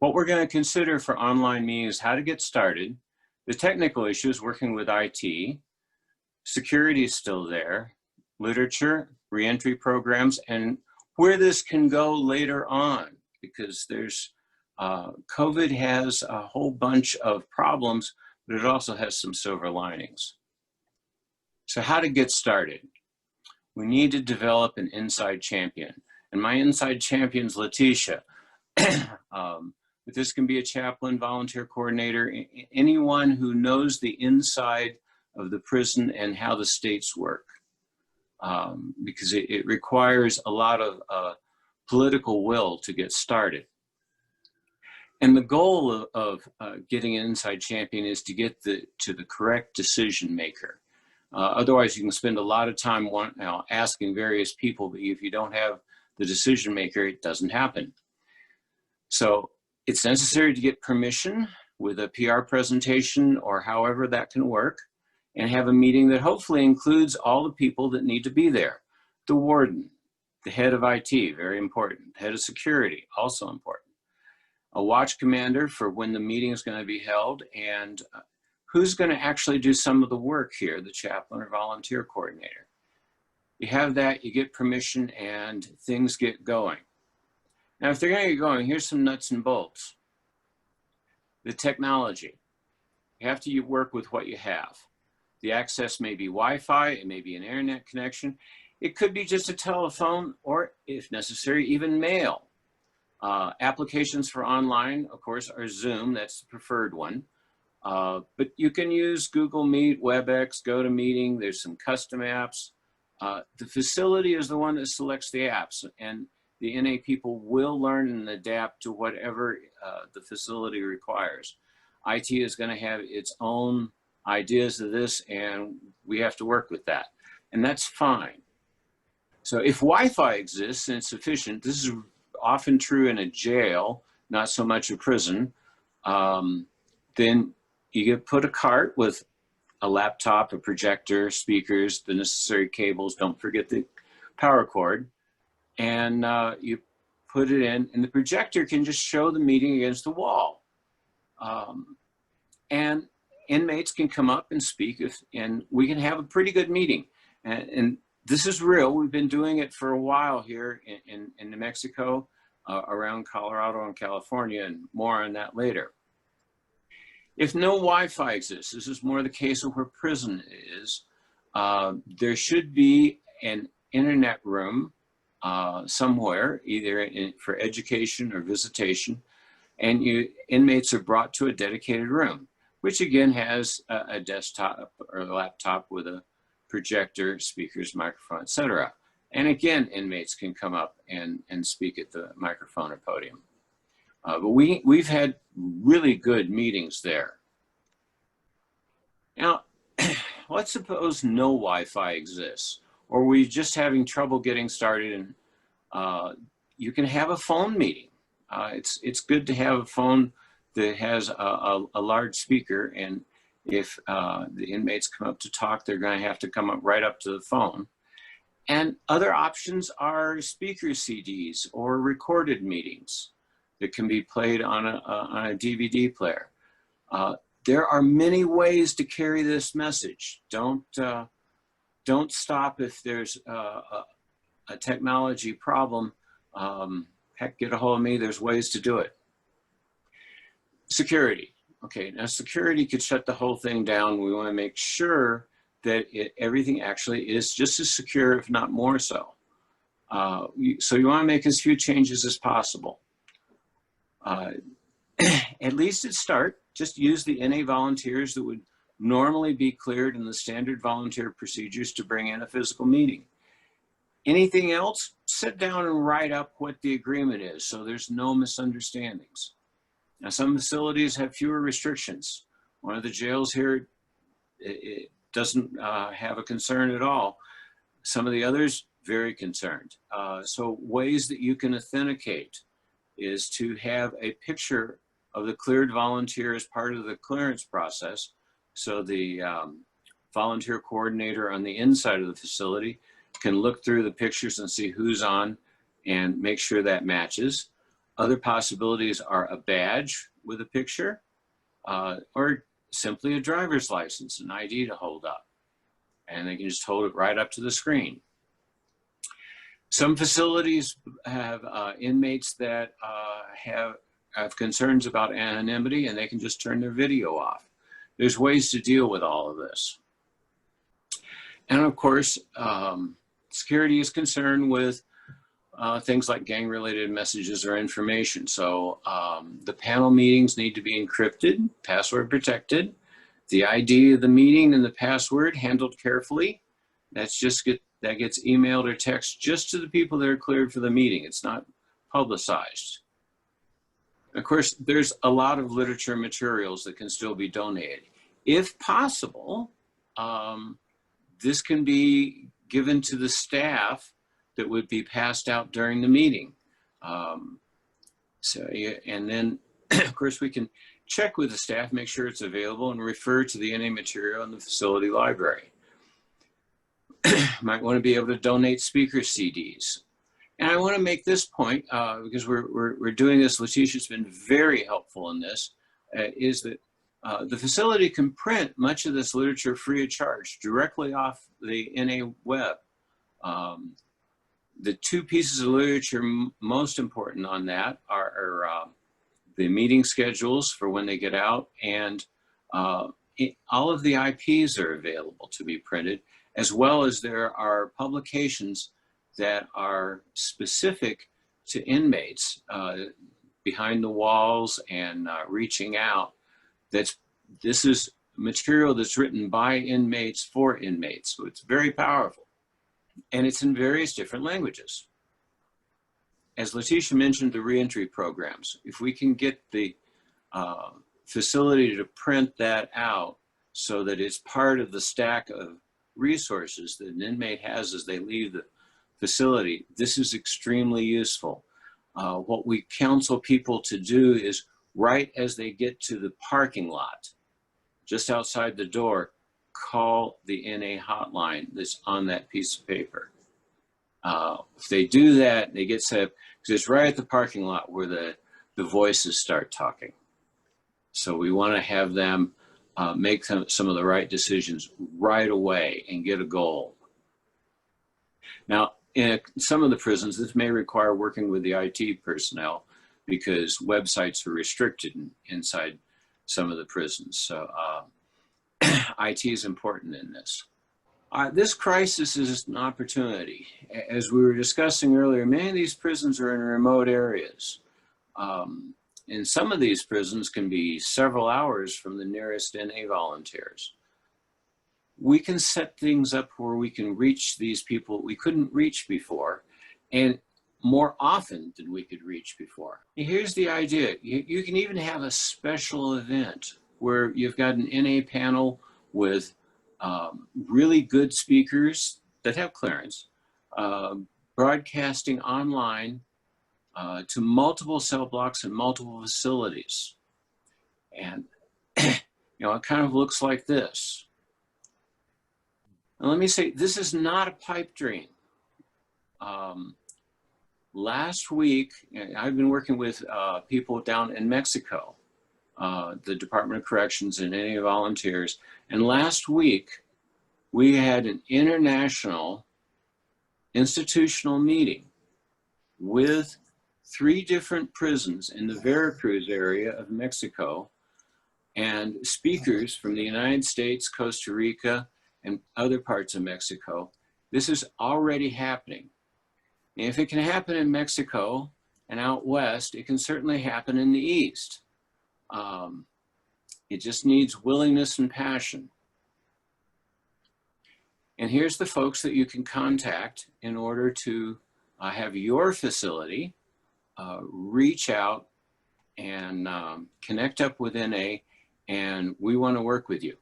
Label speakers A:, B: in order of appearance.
A: What we're going to consider for online meetings is how to get started, the technical issues working with IT, security is still there, literature, reentry programs, and where this can go later on, because there's COVID has a whole bunch of problems, but it also has some silver linings. So how to get started? We need to develop an inside champion. And my inside champion is Letitia. But this can be a chaplain, volunteer coordinator, anyone who knows the inside of the prison and how the states work. Because it requires a lot of political will to get started. And the goal of getting an inside champion is to get to the correct decision maker. Otherwise, you can spend a lot of time asking various people, but if you don't have the decision maker, it doesn't happen. So it's necessary to get permission with a PR presentation or however that can work, and have a meeting that hopefully includes all the people that need to be there. The warden, the head of IT, very important. Head of security, also important. A watch commander for when the meeting is going to be held, and who's going to actually do some of the work here, the chaplain or volunteer coordinator. You have that, you get permission, and things get going. Now, if they're going to get going, here's some nuts and bolts. The technology. You have to work with what you have. The access may be Wi-Fi, it may be an internet connection. It could be just a telephone, or if necessary, even mail. Applications for online, of course, are Zoom, that's the preferred one. But you can use Google Meet, WebEx, GoToMeeting, there's some custom apps. The facility is the one that selects the apps, and the NA people will learn and adapt to whatever the facility requires. IT is going to have its own ideas of this, and we have to work with that, and that's fine. So if Wi-Fi exists and it's sufficient, this is often true in a jail, not so much a prison, then you get put a cart with a laptop, a projector, speakers, the necessary cables, don't forget the power cord, and you put it in, and the projector can just show the meeting against the wall. And inmates can come up and speak, and we can have a pretty good meeting. And this is real. We've been doing it for a while here in New Mexico, around Colorado and California, and more on that later. If no Wi-Fi exists, this is more the case of where prison is, there should be an internet room somewhere, either for education or visitation, and inmates are brought to a dedicated room, which again has a desktop or a laptop with a projector, speakers, microphone, etc. And again, inmates can come up and speak at the microphone or podium. But we've had really good meetings there. Now, let's suppose no Wi-Fi exists, or we're just having trouble getting started, and you can have a phone meeting. It's good to have a phone that has a large speaker, and if the inmates come up to talk, they're going to have to come up right up to the phone. And other options are speaker CDs or recorded meetings that can be played on a DVD player. There are many ways to carry this message. Don't stop if there's a technology problem. Heck, get a hold of me, there's ways to do it. Security. Okay, now security could shut the whole thing down. We want to make sure that everything actually is just as secure, if not more so. So you want to make as few changes as possible. At least at start, just use the NA volunteers that would normally be cleared in the standard volunteer procedures to bring in a physical meeting. Anything else, sit down and write up what the agreement is so there's no misunderstandings. Now, some facilities have fewer restrictions. One of the jails here, it doesn't have a concern at all. Some of the others, very concerned. So ways that you can authenticate is to have a picture of the cleared volunteer as part of the clearance process. So the volunteer coordinator on the inside of the facility can look through the pictures and see who's on and make sure that matches. Other possibilities are a badge with a picture, or simply a driver's license, an ID to hold up. And they can just hold it right up to the screen. Some facilities have inmates that have concerns about anonymity, and they can just turn their video off. There's ways to deal with all of this. And of course, security is concerned with things like gang-related messages or information. So the panel meetings need to be encrypted, password protected. The ID of the meeting and the password handled carefully. That gets emailed or text just to the people that are cleared for the meeting. It's not publicized. Of course, there's a lot of literature materials that can still be donated. If possible, this can be given to the staff that would be passed out during the meeting. And then, of course, we can check with the staff, make sure it's available, and refer to the NA material in the facility library. Might want to be able to donate speaker CDs. And I want to make this point, because we're doing this, Letitia's been very helpful in this, is that the facility can print much of this literature free of charge directly off the NA web. The two pieces of literature most important on that are the meeting schedules for when they get out, and all of the IPs are available to be printed, as well as there are publications that are specific to inmates, behind the walls and reaching out. This is material that's written by inmates for inmates, so it's very powerful. And it's in various different languages. As Letitia mentioned, the reentry programs, if we can get the facility to print that out so that it's part of the stack of resources that an inmate has as they leave the facility, this is extremely useful. What we counsel people to do is right as they get to the parking lot, just outside the door, call the NA hotline that's on that piece of paper. If they do that, they get set up, because it's right at the parking lot where the voices start talking. So we want to have them make some of the right decisions right away and get a goal. Now, in some of the prisons, this may require working with the IT personnel, because websites are restricted inside some of the prisons. So IT is important in this. This crisis is an opportunity. As we were discussing earlier, many of these prisons are in remote areas. And some of these prisons can be several hours from the nearest NA volunteers. We can set things up where we can reach these people we couldn't reach before, and more often than we could reach before. Here's the idea. You can even have a special event where you've got an NA panel with really good speakers that have clearance, broadcasting online to multiple cell blocks and multiple facilities. And it kind of looks like this. And let me say, this is not a pipe dream. Last week, I've been working with people down in Mexico, the Department of Corrections and NA volunteers. And last week, we had an international institutional meeting with 3 different prisons in the Veracruz area of Mexico, and speakers from the United States, Costa Rica, and other parts of Mexico. This is already happening. And if it can happen in Mexico and out west, it can certainly happen in the east. It just needs willingness and passion. And here's the folks that you can contact in order to have your facility reach out and connect up with NA, and we want to work with you.